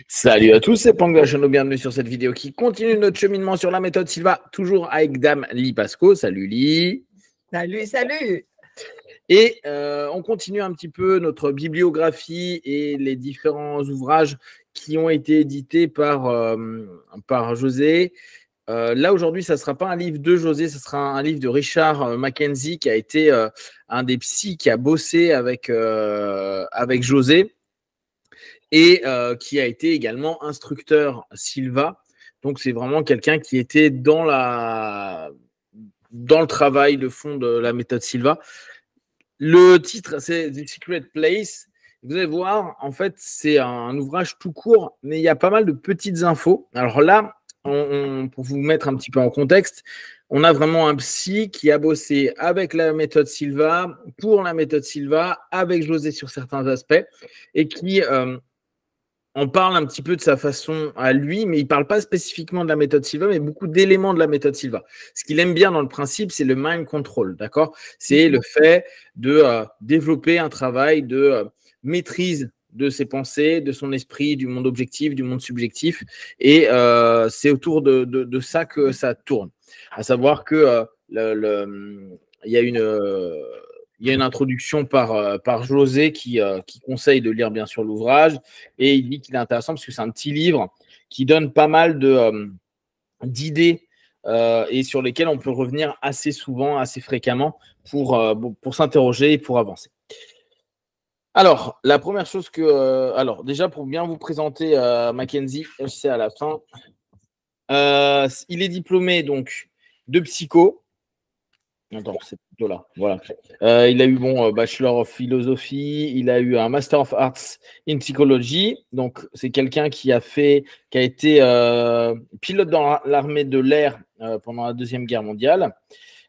Salut à tous, c'est Panglochano, bienvenue sur cette vidéo qui continue notre cheminement sur la méthode Silva, toujours avec Dame Li Pasco. Salut Li. Salut, salut. Et on continue un petit peu notre bibliographie et les différents ouvrages qui ont été édités par José. Là, aujourd'hui, ça ne sera pas un livre de José, ce sera un livre de Richard Mackenzie, qui a été un des psys qui a bossé avec José et qui a été également instructeur Silva. Donc, c'est vraiment quelqu'un qui était dans le travail de fond de la méthode Silva. Le titre, c'est The Secret Place. Vous allez voir, en fait, c'est un ouvrage tout court, mais il y a pas mal de petites infos. Alors là, pour vous mettre un petit peu en contexte, on a vraiment un psy qui a bossé avec la méthode Silva, pour la méthode Silva, avec José sur certains aspects, et qui en parle un petit peu de sa façon à lui, mais il ne parle pas spécifiquement de la méthode Silva, mais beaucoup d'éléments de la méthode Silva. Ce qu'il aime bien dans le principe, c'est le mind control, d'accord? C'est le fait de développer un travail de maîtrise de ses pensées, de son esprit, du monde objectif, du monde subjectif, et c'est autour de ça que ça tourne. À savoir que il y a une introduction par José qui conseille de lire bien sûr l'ouvrage, et il dit qu'il est intéressant parce que c'est un petit livre qui donne pas mal d'idées et sur lesquelles on peut revenir assez souvent, assez fréquemment pour s'interroger et pour avancer. Alors, la première chose alors déjà pour bien vous présenter Mackenzie, c'est à la fin. Il est diplômé donc de psycho. Attends, c'est plutôt là. Voilà. Il a eu Bachelor of Philosophy, il a eu un Master of Arts in Psychology. Donc, c'est quelqu'un qui a été pilote dans l'armée de l'air pendant la Deuxième Guerre mondiale.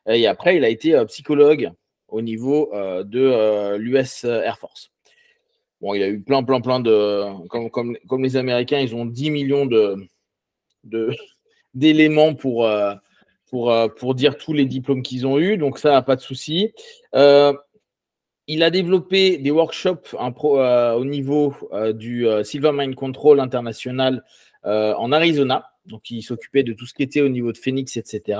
Et après, il a été psychologue au niveau de l'US Air Force. Bon, il a eu plein de. Comme les Américains, ils ont 10 millions d'éléments pour dire tous les diplômes qu'ils ont eus, donc ça, pas de souci. Il a développé des workshops au niveau du Silva Mind Control International en Arizona, donc il s'occupait de tout ce qui était au niveau de Phoenix, etc.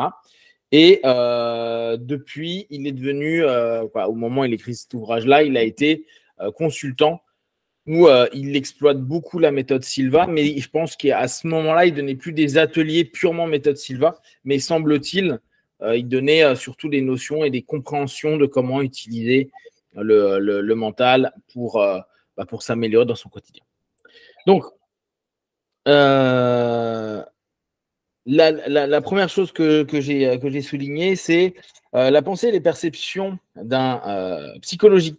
Et depuis, il est devenu, au moment où il écrit cet ouvrage-là, il a été consultant où il exploite beaucoup la méthode Silva, mais je pense qu'à ce moment-là, il ne donnait plus des ateliers purement méthode Silva, mais semble-t-il, il donnait surtout des notions et des compréhensions de comment utiliser le mental pour s'améliorer dans son quotidien. Donc, la première chose que j'ai soulignée, c'est la pensée et les perceptions d'un psychologue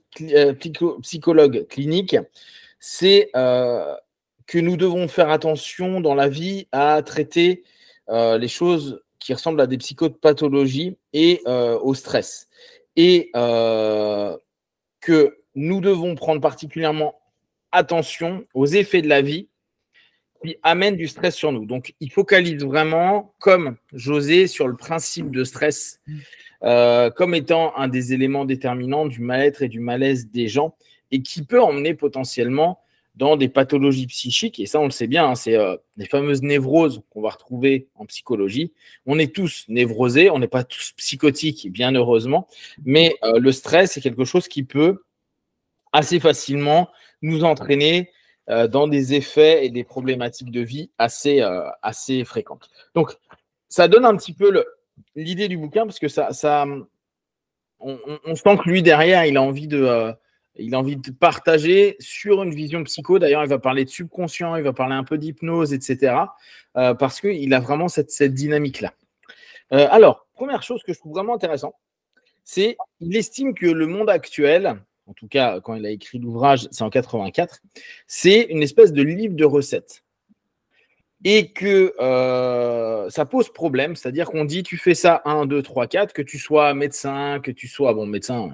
clinique. C'est que nous devons faire attention dans la vie à traiter les choses qui ressemblent à des psychopathologies et au stress. Et que nous devons prendre particulièrement attention aux effets de la vie qui amènent du stress sur nous. Donc, il focalise vraiment, comme José, sur le principe de stress comme étant un des éléments déterminants du mal-être et du malaise des gens et qui peut emmener potentiellement dans des pathologies psychiques. Et ça, on le sait bien, hein, c'est les fameuses névroses qu'on va retrouver en psychologie. On est tous névrosés, on n'est pas tous psychotiques, bien heureusement, mais le stress, c'est quelque chose qui peut assez facilement nous entraîner dans des effets et des problématiques de vie assez fréquentes. Donc, ça donne un petit peu l'idée du bouquin, parce que on sent que lui, derrière, il a envie de partager sur une vision psycho. D'ailleurs, il va parler de subconscient, il va parler un peu d'hypnose, etc. Parce qu'il a vraiment cette dynamique-là. Alors, première chose que je trouve vraiment intéressant, c'est qu'il estime que le monde actuel, en tout cas, quand il a écrit l'ouvrage, c'est en 84, c'est une espèce de livre de recettes. Et que ça pose problème, c'est-à-dire qu'on dit tu fais ça 1, 2, 3, 4, que tu sois médecin, que tu sois, bon, médecin,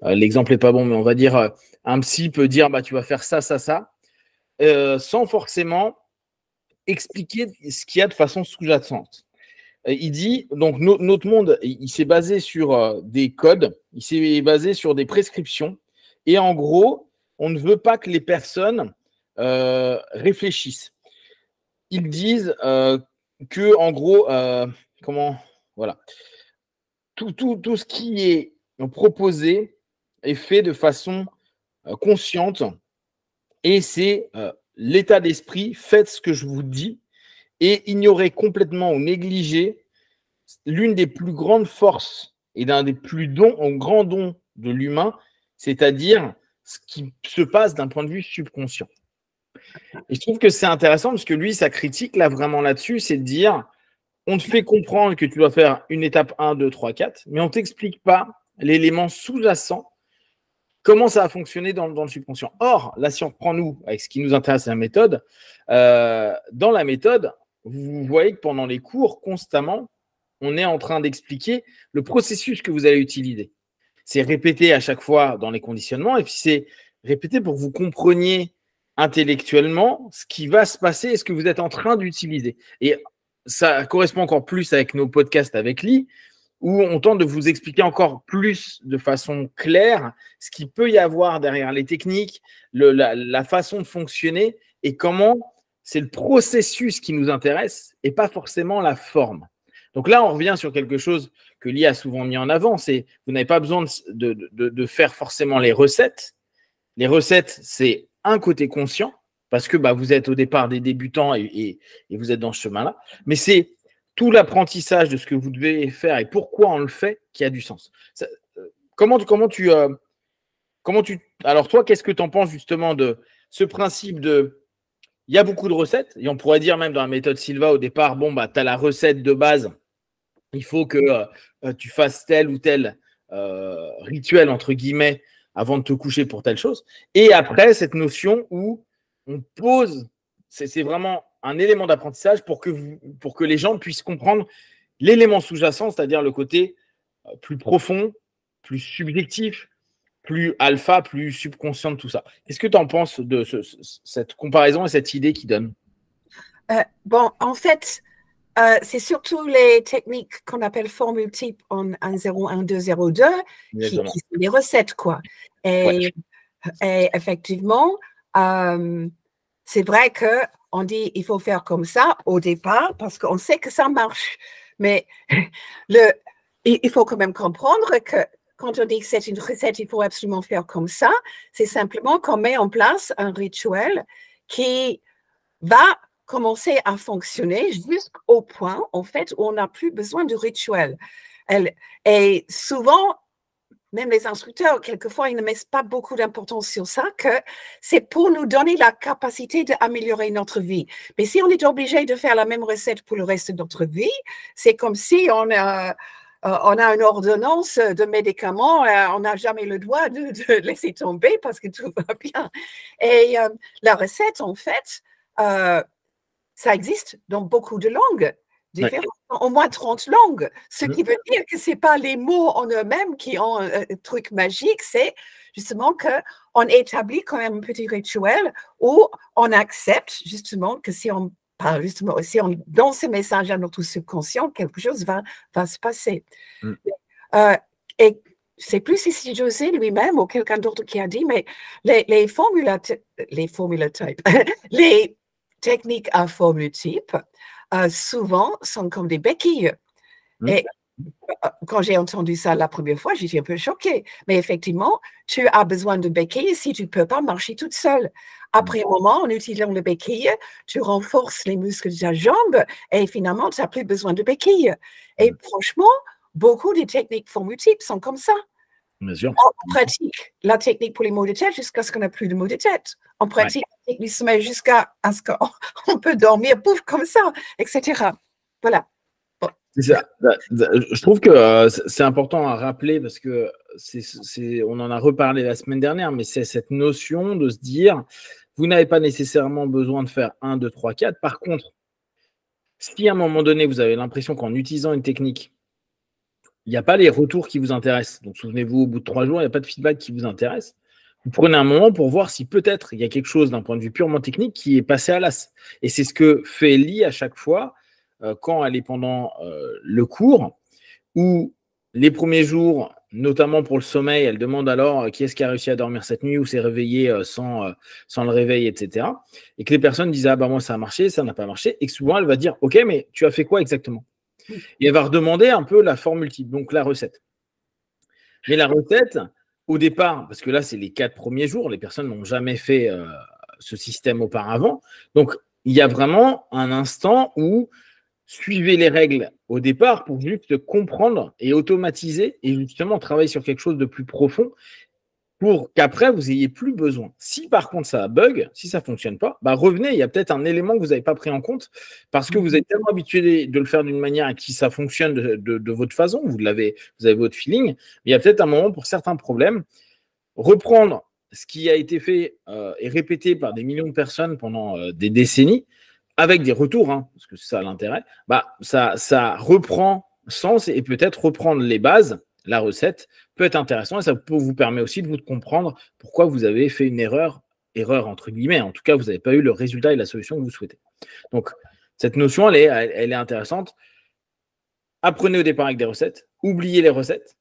l'exemple n'est pas bon, mais on va dire, un psy peut dire tu vas faire ça, sans forcément expliquer ce qu'il y a de façon sous-jacente. Il dit, donc notre monde, il s'est basé sur des codes, il s'est basé sur des prescriptions, et en gros, on ne veut pas que les personnes réfléchissent. Ils disent que, en gros, voilà, tout ce qui est proposé est fait de façon consciente et c'est l'état d'esprit, faites ce que je vous dis et ignorer complètement ou négliger l'une des plus grandes forces et d'un des plus grands dons de l'humain, c'est-à-dire ce qui se passe d'un point de vue subconscient. Et je trouve que c'est intéressant parce que lui, sa critique, là, vraiment là-dessus, c'est de dire, on te fait comprendre que tu dois faire une étape 1, 2, 3, 4, mais on ne t'explique pas l'élément sous-jacent, comment ça a fonctionné dans le subconscient. Or, là, si on reprend nous, avec ce qui nous intéresse, la méthode, dans la méthode, vous voyez que pendant les cours, constamment, on est en train d'expliquer le processus que vous allez utiliser. C'est répété à chaque fois dans les conditionnements et puis c'est répété pour que vous compreniez intellectuellement ce qui va se passer et ce que vous êtes en train d'utiliser. Et ça correspond encore plus avec nos podcasts avec Lee, où on tente de vous expliquer encore plus de façon claire ce qu'il peut y avoir derrière les techniques, la façon de fonctionner et comment c'est le processus qui nous intéresse et pas forcément la forme. Donc là, on revient sur quelque chose que Lee a souvent mis en avant, c'est vous n'avez pas besoin de faire forcément les recettes. Les recettes, c'est un côté conscient, parce que vous êtes au départ des débutants et vous êtes dans ce chemin-là, mais c'est tout l'apprentissage de ce que vous devez faire et pourquoi on le fait qui a du sens. Alors toi, qu'est-ce que tu en penses justement de ce principe de il y a beaucoup de recettes, et on pourrait dire même dans la méthode Silva au départ, tu as la recette de base, il faut que tu fasses tel ou tel rituel, entre guillemets, avant de te coucher pour telle chose. Et après, cette notion où on pose, c'est vraiment un élément d'apprentissage pour que les gens puissent comprendre l'élément sous-jacent, c'est-à-dire le côté plus profond, plus subjectif, plus alpha, plus subconscient de tout ça. Qu'est-ce que tu en penses de cette comparaison et cette idée qu'il donne? En fait, c'est surtout les techniques qu'on appelle formule type en 1.0, 1.2, 0.2 qui sont les recettes, quoi. Et effectivement, c'est vrai qu'on dit il faut faire comme ça au départ parce qu'on sait que ça marche. Mais il faut quand même comprendre que quand on dit que c'est une recette, il faut absolument faire comme ça. C'est simplement qu'on met en place un rituel qui va commencer à fonctionner jusqu'au point, en fait, où on n'a plus besoin de rituel. Et souvent, même les instructeurs, quelquefois, ils ne mettent pas beaucoup d'importance sur ça, que c'est pour nous donner la capacité d'améliorer notre vie. Mais si on est obligé de faire la même recette pour le reste de notre vie, c'est comme si on a une ordonnance de médicaments, on n'a jamais le droit de laisser tomber parce que tout va bien. Et la recette, en fait, ça existe dans beaucoup de langues différentes, au moins 30 langues, ce qui veut dire que ce n'est pas les mots en eux-mêmes qui ont un truc magique, c'est justement qu'on établit quand même un petit rituel où on accepte justement que si on parle, justement, si on donne ce message à notre subconscient, quelque chose va se passer. Et c'est plus ici José lui-même ou quelqu'un d'autre qui a dit, mais les formules type, les techniques à formule type, souvent sont comme des béquilles. Et quand j'ai entendu ça la première fois, j'étais un peu choquée. Mais effectivement, tu as besoin de béquilles si tu ne peux pas marcher toute seule. Après un moment, en utilisant les béquilles, tu renforces les muscles de ta jambe et finalement, tu n'as plus besoin de béquilles. Et franchement, beaucoup de techniques formule type sont comme ça. Bien sûr. On pratique la technique pour les maux de tête jusqu'à ce qu'on n'a plus de maux de tête. On pratique la technique du sommeil jusqu'à ce qu'on peut dormir, pouf, comme ça, etc. Voilà. C'est ça. Je trouve que c'est important à rappeler parce que on en a reparlé la semaine dernière, mais c'est cette notion de se dire, vous n'avez pas nécessairement besoin de faire 1, 2, 3, 4. Par contre, si à un moment donné, vous avez l'impression qu'en utilisant une technique, il n'y a pas les retours qui vous intéressent. Donc, souvenez-vous, au bout de 3 jours, il n'y a pas de feedback qui vous intéresse. Vous prenez un moment pour voir si peut-être il y a quelque chose d'un point de vue purement technique qui est passé à l'as. Et c'est ce que fait Lee à chaque fois quand elle est pendant le cours, où les premiers jours, notamment pour le sommeil, elle demande alors qui est-ce qui a réussi à dormir cette nuit ou s'est réveillé sans le réveil, etc. Et que les personnes disent, ah bah moi ça a marché, ça n'a pas marché, et que souvent elle va dire, ok, mais tu as fait quoi exactement? Et elle va redemander un peu la formule type, donc la recette. Mais la recette, au départ, parce que là c'est les 4 premiers jours, les personnes n'ont jamais fait ce système auparavant, donc il y a vraiment un instant où suivez les règles au départ pour juste comprendre et automatiser et justement travailler sur quelque chose de plus profond pour qu'après, vous n'ayez plus besoin. Si par contre ça bug, si ça ne fonctionne pas, bah revenez, il y a peut-être un élément que vous n'avez pas pris en compte parce que vous êtes tellement habitué de le faire d'une manière à qui ça fonctionne de votre façon, vous avez votre feeling, mais il y a peut-être un moment pour certains problèmes, reprendre ce qui a été fait et répété par des millions de personnes pendant des décennies, avec des retours, hein, parce que c'est ça l'intérêt, bah, ça reprend sens et peut-être reprendre les bases, la recette, peut être intéressant et ça peut vous permettre aussi de vous comprendre pourquoi vous avez fait une erreur entre guillemets. En tout cas, vous n'avez pas eu le résultat et la solution que vous souhaitez. Donc, cette notion, elle est intéressante. Apprenez au départ avec des recettes, oubliez les recettes.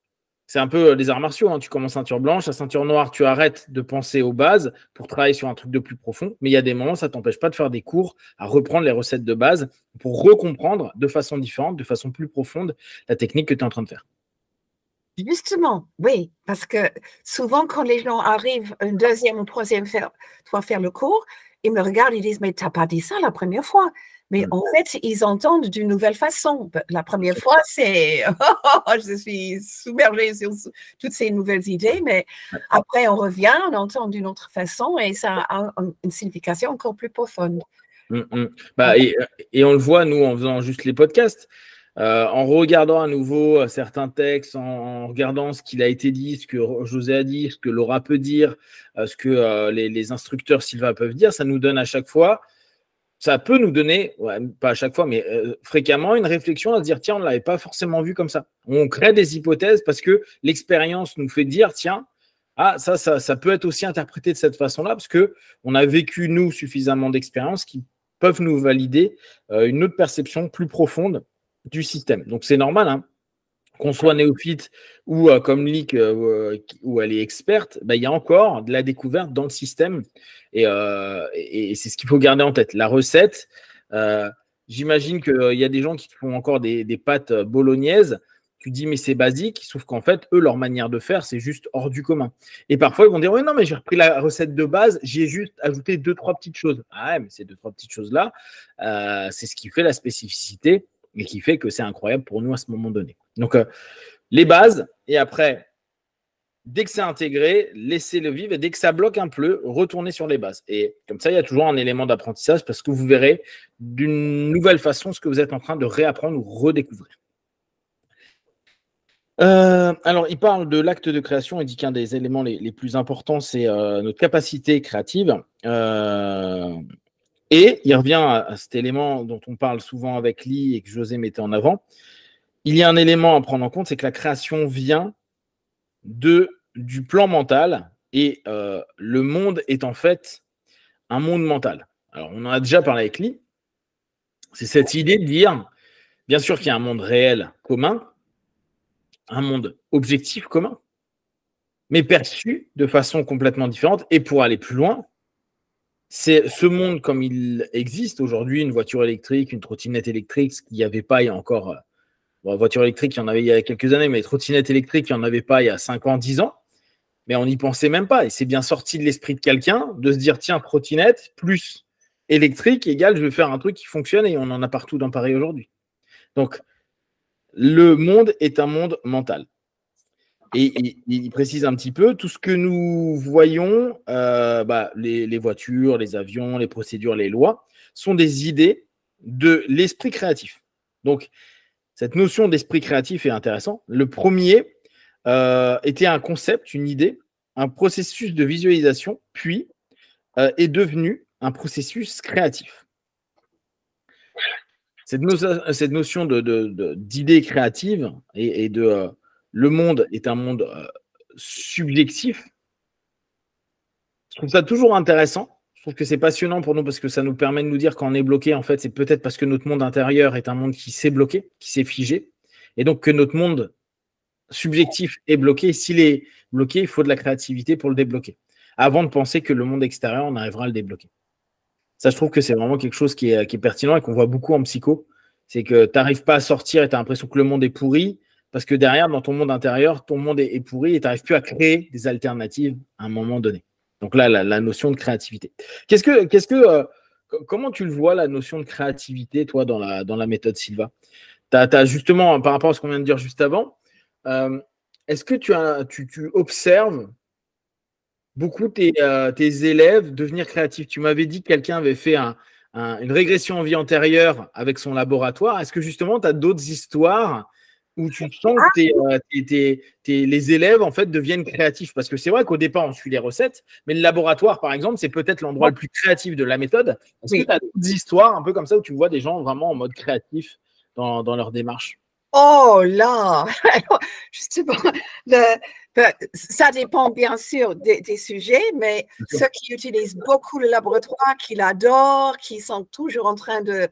C'est un peu les arts martiaux, hein. Tu commences ceinture blanche, la ceinture noire, tu arrêtes de penser aux bases pour travailler sur un truc de plus profond. Mais il y a des moments, ça ne t'empêche pas de faire des cours, à reprendre les recettes de base pour recomprendre de façon différente, de façon plus profonde, la technique que tu es en train de faire. Justement, oui, parce que souvent, quand les gens arrivent une deuxième ou troisième fois faire le cours, ils me regardent, ils disent, mais tu n'as pas dit ça la première fois. Mais en fait, ils entendent d'une nouvelle façon. La première fois, c'est je suis submergée sur toutes ces nouvelles idées, mais après, on revient, on entend d'une autre façon et ça a une signification encore plus profonde. Bah, et on le voit, nous, en faisant juste les podcasts. En regardant à nouveau certains textes, en regardant ce qu'il a été dit, ce que José a dit, ce que Laura peut dire, ce que les instructeurs Sylva peuvent dire, ça nous donne à chaque fois, ça peut nous donner, pas à chaque fois, mais fréquemment, une réflexion à se dire, tiens, on ne l'avait pas forcément vu comme ça. On crée des hypothèses parce que l'expérience nous fait dire, tiens, ça peut être aussi interprété de cette façon-là parce qu'on a vécu, nous, suffisamment d'expériences qui peuvent nous valider une autre perception plus profonde du système. Donc, c'est normal, hein, qu'on soit néophyte ou comme Lick, où elle est experte, il y a encore de la découverte dans le système. Et c'est ce qu'il faut garder en tête. La recette, j'imagine qu'il y a des gens qui font encore des pâtes bolognaises. Tu dis, mais c'est basique, sauf qu'en fait, eux, leur manière de faire, c'est juste hors du commun. Et parfois, ils vont dire, oui, non, mais j'ai repris la recette de base, j'y ai juste ajouté 2-3 petites choses. Ah ouais, mais ces 2-3 petites choses-là, c'est ce qui fait la spécificité et qui fait que c'est incroyable pour nous à ce moment donné. Donc, les bases, et après, dès que c'est intégré, laissez-le vivre, et dès que ça bloque un peu, retournez sur les bases. Et comme ça, il y a toujours un élément d'apprentissage parce que vous verrez d'une nouvelle façon ce que vous êtes en train de réapprendre ou redécouvrir. Alors, il parle de l'acte de création et dit qu'un des éléments les plus importants, c'est notre capacité créative. Et il revient à cet élément dont on parle souvent avec Lee et que José mettait en avant. Il y a un élément à prendre en compte, c'est que la création vient du plan mental et le monde est en fait un monde mental. Alors, on en a déjà parlé avec Lee. C'est cette idée de dire, bien sûr qu'il y a un monde réel commun, un monde objectif commun, mais perçu de façon complètement différente. Et pour aller plus loin, c'est ce monde comme il existe aujourd'hui, une voiture électrique, une trottinette électrique, ce qu'il n'y avait pas il y a encore... voiture électrique, il y en avait il y a quelques années, mais trottinette électrique, il n'y en avait pas il y a 5 ans, 10 ans. Mais on n'y pensait même pas. Et c'est bien sorti de l'esprit de quelqu'un de se dire, tiens, trottinette plus électrique égale, je vais faire un truc qui fonctionne et on en a partout dans Paris aujourd'hui. Donc, le monde est un monde mental. Et il précise un petit peu, tout ce que nous voyons, les voitures, les avions, les procédures, les lois, sont des idées de l'esprit créatif. Donc, cette notion d'esprit créatif est intéressante. Le premier était un concept, une idée, un processus de visualisation, puis est devenu un processus créatif. Cette notion d'idée créative et de le monde est un monde subjectif, je trouve ça toujours intéressant. Je trouve que c'est passionnant pour nous parce que ça nous permet de nous dire quand on est bloqué, en fait, c'est peut-être parce que notre monde intérieur est un monde qui s'est bloqué, qui s'est figé, et donc que notre monde subjectif est bloqué. S'il est bloqué, il faut de la créativité pour le débloquer. Avant de penser que le monde extérieur, on arrivera à le débloquer. Ça, je trouve que c'est vraiment quelque chose qui est pertinent et qu'on voit beaucoup en psycho. C'est que tu n'arrives pas à sortir et tu as l'impression que le monde est pourri parce que derrière, dans ton monde intérieur, ton monde est pourri et tu n'arrives plus à créer des alternatives à un moment donné. Donc là, la notion de créativité. Comment tu le vois, la notion de créativité, toi, dans la méthode Silva? T'as justement, par rapport à ce qu'on vient de dire juste avant, est-ce que tu observes beaucoup tes élèves devenir créatifs? Tu m'avais dit que quelqu'un avait fait une régression en vie antérieure avec son laboratoire. Est-ce que justement, tu as d'autres histoires où tu sens que les élèves en fait deviennent créatifs? Parce que c'est vrai qu'au départ, on suit les recettes, mais le laboratoire, par exemple, c'est peut-être l'endroit le plus créatif de la méthode. Est-ce que tu as d'autres histoires un peu comme ça où tu vois des gens vraiment en mode créatif dans leur démarche? Oh là, justement, ça dépend bien sûr des sujets, mais ceux qui utilisent beaucoup le laboratoire, qui l'adorent, qui sont toujours en train de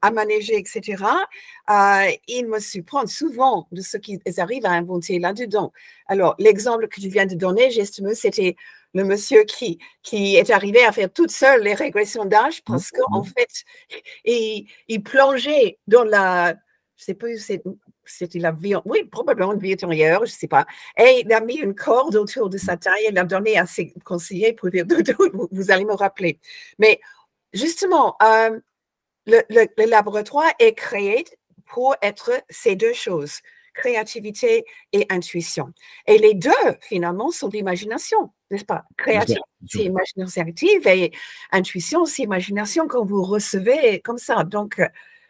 aménager, etc., ils me surprennent souvent de ce qu'ils arrivent à inventer là-dedans. Alors, l'exemple que tu viens de donner, justement, c'était le monsieur qui est arrivé à faire toute seule les régressions d'âge parce qu'en fait, il plongeait dans la, je sais plus, c'était la vie, oui, probablement une vie antérieure, je ne sais pas. Et il a mis une corde autour de sa taille et l'a donné à ses conseillers pour dire, vous allez me rappeler. Mais justement, le laboratoire est créé pour être ces deux choses, créativité et intuition. Et les deux, finalement, sont l'imagination, n'est-ce pas? Créativité, c'est imagination active et intuition, c'est imagination quand vous recevez comme ça. Donc,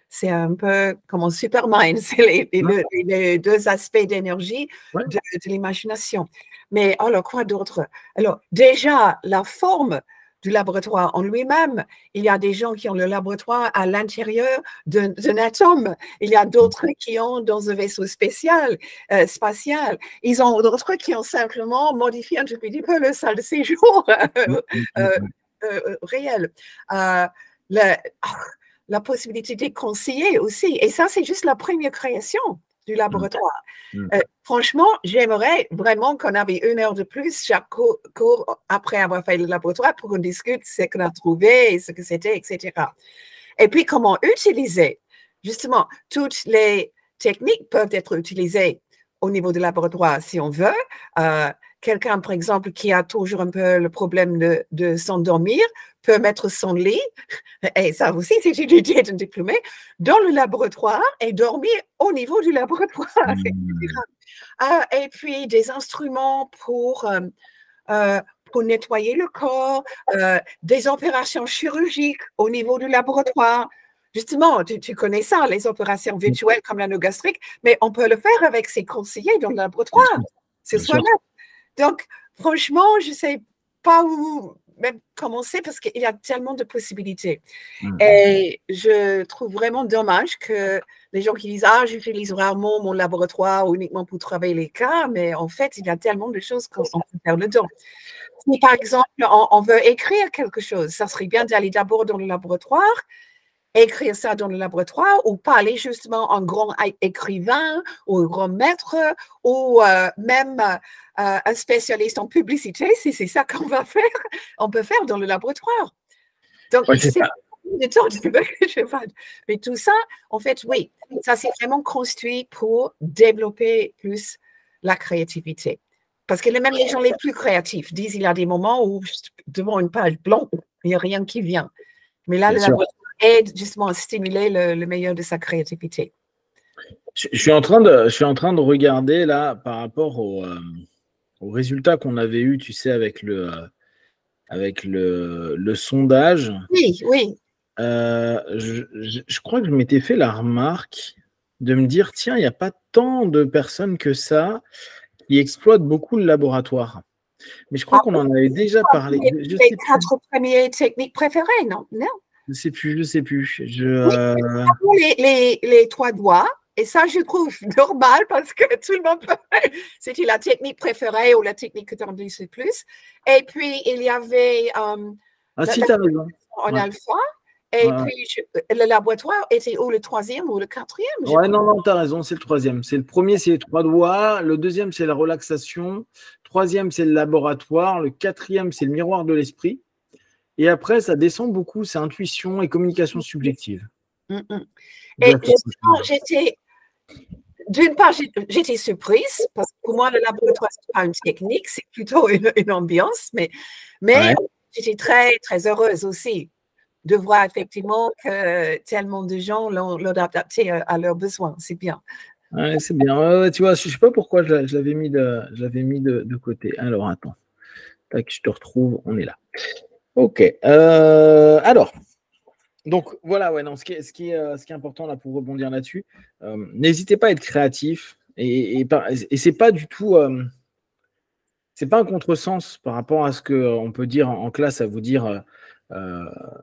c'est un peu comme un supermind, c'est les deux aspects d'énergie de l'imagination. Mais alors, quoi d'autre? Alors, déjà, la forme du laboratoire en lui-même. Il y a des gens qui ont le laboratoire à l'intérieur d'un atome. Il y a d'autres qui ont dans un vaisseau spatial. Ils ont d'autres qui ont simplement modifié un tout petit peu le salle de séjour réel. La possibilité de conseiller aussi. Et ça, c'est juste la première création du laboratoire. Franchement, j'aimerais vraiment qu'on avait 1 heure de plus chaque cours après avoir fait le laboratoire pour qu'on discute ce qu'on a trouvé, ce que c'était, etc. Et puis, comment utiliser. Justement, toutes les techniques peuvent être utilisées au niveau du laboratoire si on veut. Quelqu'un, par exemple, qui a toujours un peu le problème de s'endormir peut mettre son lit, et ça aussi, c'est une idée d'un diplômé, dans le laboratoire et dormir au niveau du laboratoire. Et puis, des instruments pour nettoyer le corps, des opérations chirurgicales au niveau du laboratoire. Justement, tu connais ça, les opérations virtuelles comme l'anneau gastrique, mais on peut le faire avec ses conseillers dans le laboratoire. C'est soi-même. Donc, franchement, je ne sais pas où même commencer parce qu'il y a tellement de possibilités. Et je trouve vraiment dommage que les gens qui disent « Ah, j'utilise rarement mon laboratoire uniquement pour travailler les cas », mais en fait, il y a tellement de choses qu'on peut faire dedans. Si, par exemple, on veut écrire quelque chose, ça serait bien d'aller d'abord dans le laboratoire, écrire ça dans le laboratoire ou parler justement en grand écrivain ou un grand maître ou même un spécialiste en publicité, si c'est ça qu'on va faire, on peut faire dans le laboratoire. Donc, je sais pas le temps que je fasse. Mais tout ça, en fait, oui, ça c'est vraiment construit pour développer plus la créativité. Parce que même les gens les plus créatifs disent il y a des moments où devant une page blanche, il n'y a rien qui vient. Mais là, le laboratoire aide justement à stimuler le meilleur de sa créativité. Je suis en train de regarder là par rapport aux résultats qu'on avait eu, tu sais, avec le sondage. Oui, oui. Je crois que je m'étais fait la remarque de me dire, tiens, il n'y a pas tant de personnes que ça qui exploitent beaucoup le laboratoire. Mais je crois qu'on en avait déjà parlé. Les 4 premières techniques préférées, non? Non. Je sais plus. Les 3 doigts. Et ça, je trouve normal parce que tout le monde peut. C'était la technique préférée ou la technique que tu en dis le plus. Et puis, il y avait si, tu as raison. En alpha Et puis, le laboratoire était ou le troisième ou le quatrième? Ouais, non, tu as raison, c'est le troisième. C'est le premier, c'est les 3 doigts. Le deuxième, c'est la relaxation. Troisième, c'est le laboratoire. Le quatrième, c'est le miroir de l'esprit. Et après, ça descend beaucoup, c'est intuition et communication subjective. Et justement, d'une part, j'étais surprise, parce que pour moi, le laboratoire, ce n'est pas une technique, c'est plutôt une ambiance, mais j'étais très, très heureuse aussi de voir effectivement que tellement de gens l'ont adapté à leurs besoins. C'est bien. Ouais, c'est bien. Tu vois, je ne sais pas pourquoi je l'avais mis de côté. Alors, attends. Tac, je te retrouve. On est là. OK. Alors, donc voilà, ouais, non, ce qui est important là pour rebondir là-dessus, n'hésitez pas à être créatif et c'est pas du tout, c'est pas un contresens par rapport à ce qu'on peut dire en classe, à vous dire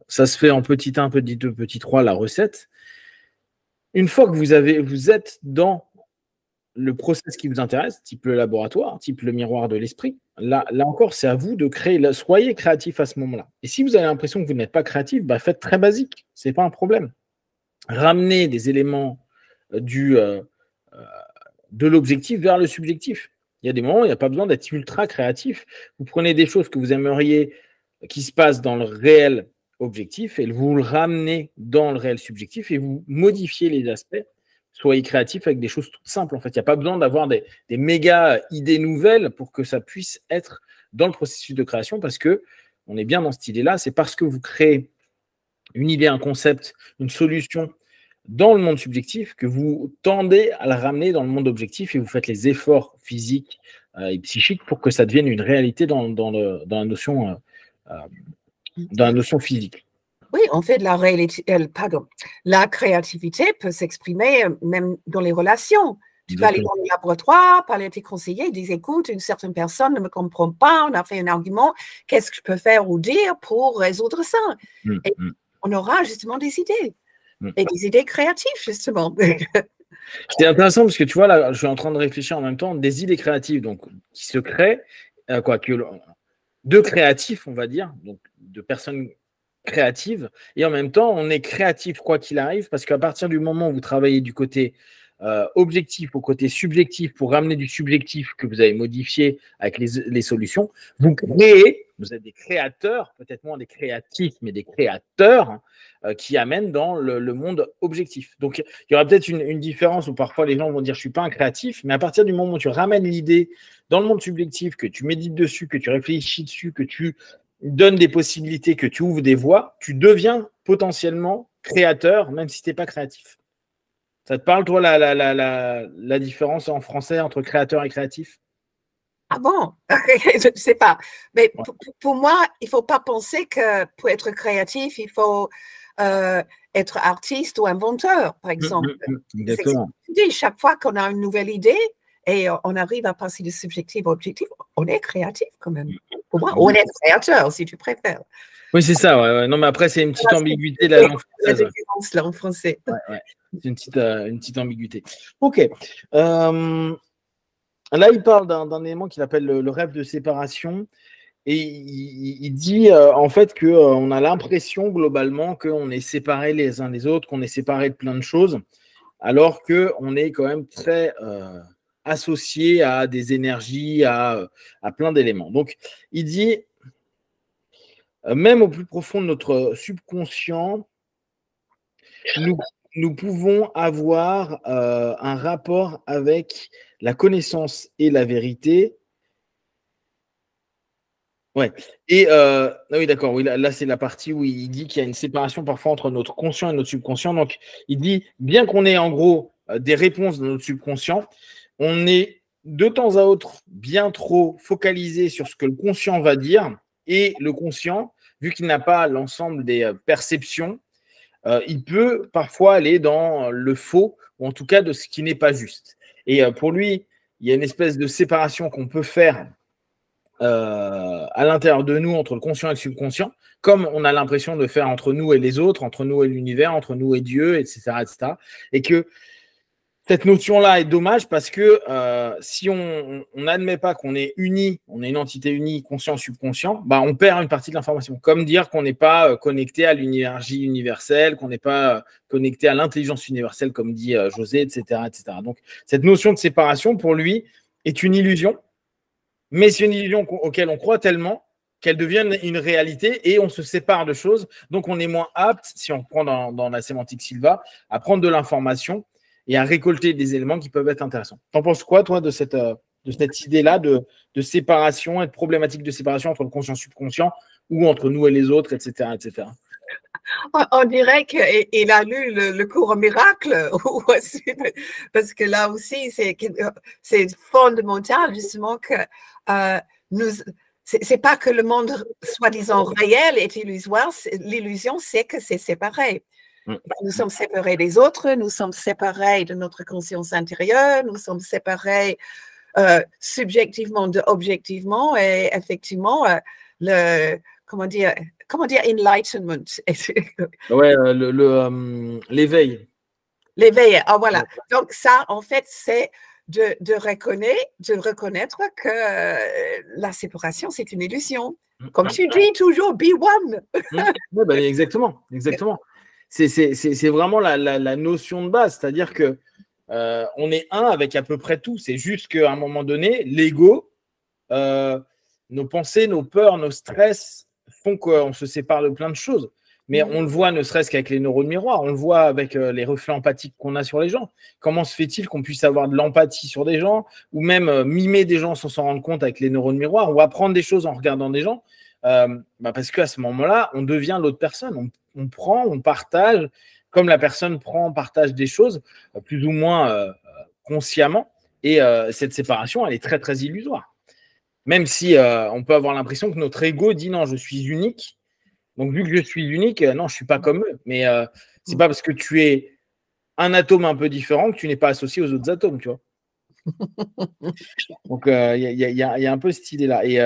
ça se fait en petit 1, petit 2, petit 3, la recette. Une fois que vous êtes dans le process qui vous intéresse, type le laboratoire, type le miroir de l'esprit, là encore, c'est à vous de créer. Soyez créatif à ce moment-là. Et si vous avez l'impression que vous n'êtes pas créatif, faites très basique. Ce n'est pas un problème. Ramenez des éléments de l'objectif vers le subjectif. Il y a des moments où il n'y a pas besoin d'être ultra créatif. Vous prenez des choses que vous aimeriez qui se passent dans le réel objectif et vous le ramenez dans le réel subjectif et vous modifiez les aspects. Soyez créatif avec des choses toutes simples. En fait, il n'y a pas besoin d'avoir des méga idées nouvelles pour que ça puisse être dans le processus de création parce que on est bien dans cette idée-là. C'est parce que vous créez une idée, un concept, une solution dans le monde subjectif que vous tendez à le ramener dans le monde objectif et vous faites les efforts physiques et psychiques pour que ça devienne une réalité dans la notion physique. Oui, en fait, la créativité peut s'exprimer même dans les relations. Tu peux aller dans le laboratoire, parler à tes conseillers, dire, écoute, une certaine personne ne me comprend pas, on a fait un argument, qu'est-ce que je peux faire ou dire pour résoudre ça? Et on aura justement des idées, et des idées créatives, justement. C'est intéressant parce que tu vois, là, je suis en train de réfléchir en même temps, des idées créatives donc, qui se créent, de créatifs, on va dire, donc de personnes créatives, et en même temps, on est créatif quoi qu'il arrive, parce qu'à partir du moment où vous travaillez du côté objectif au côté subjectif pour ramener du subjectif que vous avez modifié avec les solutions, vous créez, vous êtes des créateurs, peut-être moins des créatifs, mais des créateurs qui amènent dans le monde objectif. Donc, il y aura peut-être une différence où parfois les gens vont dire « je ne suis pas un créatif », mais à partir du moment où tu ramènes l'idée dans le monde subjectif, que tu médites dessus, que tu réfléchis dessus, que tu donnes des possibilités, que tu ouvres des voies, tu deviens potentiellement créateur, même si tu n'es pas créatif. Ça te parle, toi, la différence en français entre créateur et créatif? Ah bon? Je ne sais pas. Mais pour moi, il ne faut pas penser que pour être créatif, il faut être artiste ou inventeur, par exemple. Exactement. Chaque fois qu'on a une nouvelle idée et on arrive à passer de subjectif à objectif, on est créatif quand même. Pour moi, on est créateur, si tu préfères. Oui, c'est ça. Ouais. Non, mais après, c'est une petite ambiguïté de la langue française. Là, en français. Ouais. C'est une petite ambiguïté. OK. Là, il parle d'un élément qu'il appelle le rêve de séparation. Et il dit en fait qu'on a l'impression globalement qu'on est séparés les uns des autres, qu'on est séparés de plein de choses, alors qu'on est quand même très associé à des énergies, à plein d'éléments. Donc, il dit, même au plus profond de notre subconscient, nous pouvons avoir un rapport avec la connaissance et la vérité. Ouais. Et oui, d'accord. Oui, là, c'est la partie où il dit qu'il y a une séparation parfois entre notre conscient et notre subconscient. Donc, il dit, bien qu'on ait en gros des réponses dans notre subconscient, on est de temps à autre bien trop focalisé sur ce que le conscient va dire. Et le conscient, vu qu'il n'a pas l'ensemble des perceptions, il peut parfois aller dans le faux, ou en tout cas de ce qui n'est pas juste. Et pour lui, il y a une espèce de séparation qu'on peut faire à l'intérieur de nous entre le conscient et le subconscient, comme on a l'impression de faire entre nous et les autres, entre nous et l'univers, entre nous et Dieu, etc. etc. Et que cette notion-là est dommage parce que si on n'admet pas qu'on est uni, on est une entité unie, conscient, subconscient, bah, on perd une partie de l'information. Comme dire qu'on n'est pas connecté à l'énergie universelle, qu'on n'est pas connecté à l'intelligence universelle, comme dit José, etc., etc. Donc, cette notion de séparation, pour lui, est une illusion, mais c'est une illusion auquel on croit tellement qu'elle devient une réalité et on se sépare de choses. Donc, on est moins apte, si on reprend dans la sémantique Silva, à prendre de l'information et à récolter des éléments qui peuvent être intéressants. T'en penses quoi, toi, de cette idée-là de séparation et de problématique de séparation entre le conscient et le subconscient ou entre nous et les autres, etc., etc. On dirait qu'il a lu le cours miracle aussi, parce que là aussi, c'est fondamental justement que c'est pas que le monde soi-disant réel est illusoire, l'illusion, c'est que c'est séparé. Nous sommes séparés des autres, nous sommes séparés de notre conscience intérieure, nous sommes séparés subjectivement de objectivement, et effectivement, comment dire, enlightenment. Ouais, l'éveil. L'éveil, voilà. Donc ça, en fait, c'est de reconnaître que la séparation, c'est une illusion. Comme tu dis toujours, be one. Ouais, bah, exactement. C'est vraiment la notion de base, c'est-à-dire que on est un avec à peu près tout. C'est juste qu'à un moment donné, l'ego, nos pensées, nos peurs, nos stress font qu'on se sépare de plein de choses. Mais on le voit ne serait-ce qu'avec les neurones miroirs, on le voit avec les reflets empathiques qu'on a sur les gens. Comment se fait-il qu'on puisse avoir de l'empathie sur des gens ou même mimer des gens sans s'en rendre compte avec les neurones miroirs ou apprendre des choses en regardant des gens parce qu'à ce moment-là, on devient l'autre personne. On prend, on partage, comme la personne prend, partage des choses plus ou moins consciemment. Et cette séparation, elle est très, très illusoire. Même si on peut avoir l'impression que notre ego dit non, je suis unique. Donc, vu que je suis unique, non, je ne suis pas comme eux. Mais ce n'est pas parce que tu es un atome un peu différent que tu n'es pas associé aux autres atomes, tu vois. Donc, il y a un peu cette idée-là. Et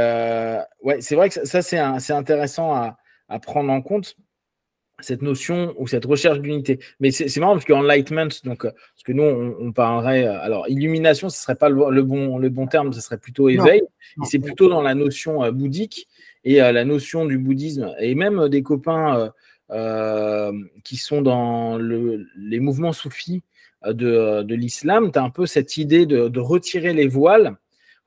ouais, c'est vrai que ça c'est intéressant à prendre en compte, cette notion ou cette recherche d'unité. Mais c'est marrant parce qu'enlightenment, donc, parce que nous, on parlerait. Alors, illumination, ce ne serait pas le bon terme, ce serait plutôt éveil. Et c'est plutôt dans la notion bouddhique et la notion du bouddhisme. Et même des copains qui sont dans les mouvements soufis de l'islam, tu as un peu cette idée de retirer les voiles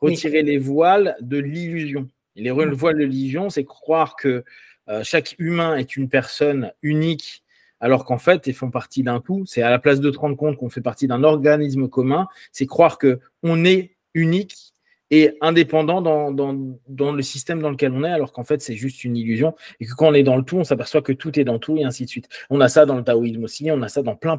de l'illusion. Et les voiles de l'illusion, c'est croire que chaque humain est une personne unique, alors qu'en fait, ils font partie d'un tout. C'est à la place de te rendre compte qu'on fait partie d'un organisme commun, c'est croire qu'on est unique et indépendant dans le système dans lequel on est, alors qu'en fait, c'est juste une illusion. Et que quand on est dans le tout, on s'aperçoit que tout est dans tout, et ainsi de suite. On a ça dans le taoïsme aussi, on a ça dans plein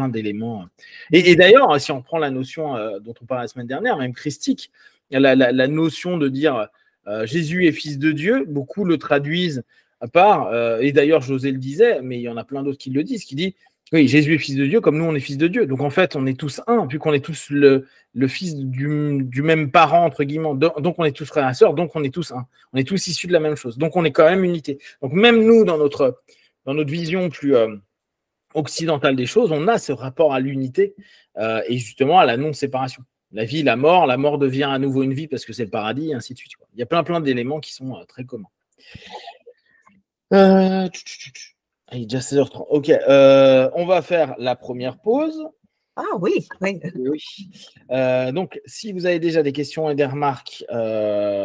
d'éléments. Et d'ailleurs, si on prend la notion dont on parlait la semaine dernière, même christique, la notion de dire Jésus est fils de Dieu, beaucoup le traduisent par, et d'ailleurs José le disait, mais il y en a plein d'autres qui le disent, qui dit oui, Jésus est fils de Dieu comme nous on est fils de Dieu. Donc en fait, on est tous un, vu qu'on est tous le fils du même parent, entre guillemets. Donc on est tous frères et sœurs, donc on est tous un. On est tous issus de la même chose. Donc on est quand même unité. Donc même nous, dans notre vision plus occidentale des choses, on a ce rapport à l'unité et justement à la non-séparation. La vie, la mort devient à nouveau une vie parce que c'est le paradis, et ainsi de suite. Il y a plein d'éléments qui sont très communs. Il est déjà 16h30. Ok, on va faire la première pause. Ah oui. Donc, si vous avez déjà des questions et des remarques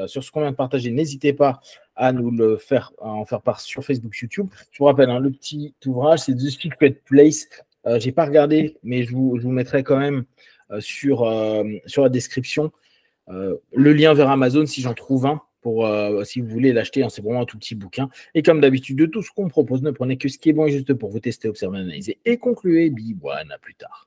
sur ce qu'on vient de partager, n'hésitez pas à en faire part sur Facebook, YouTube. Je vous rappelle, le petit ouvrage, c'est The Secret Place. Je n'ai pas regardé, mais je vous mettrai quand même sur la description le lien vers Amazon si j'en trouve un. Si vous voulez l'acheter, c'est vraiment un tout petit bouquin. Et comme d'habitude, de tout ce qu'on propose, ne prenez que ce qui est bon et juste pour vous tester, observer, analyser et concluez. Biwan, à plus tard.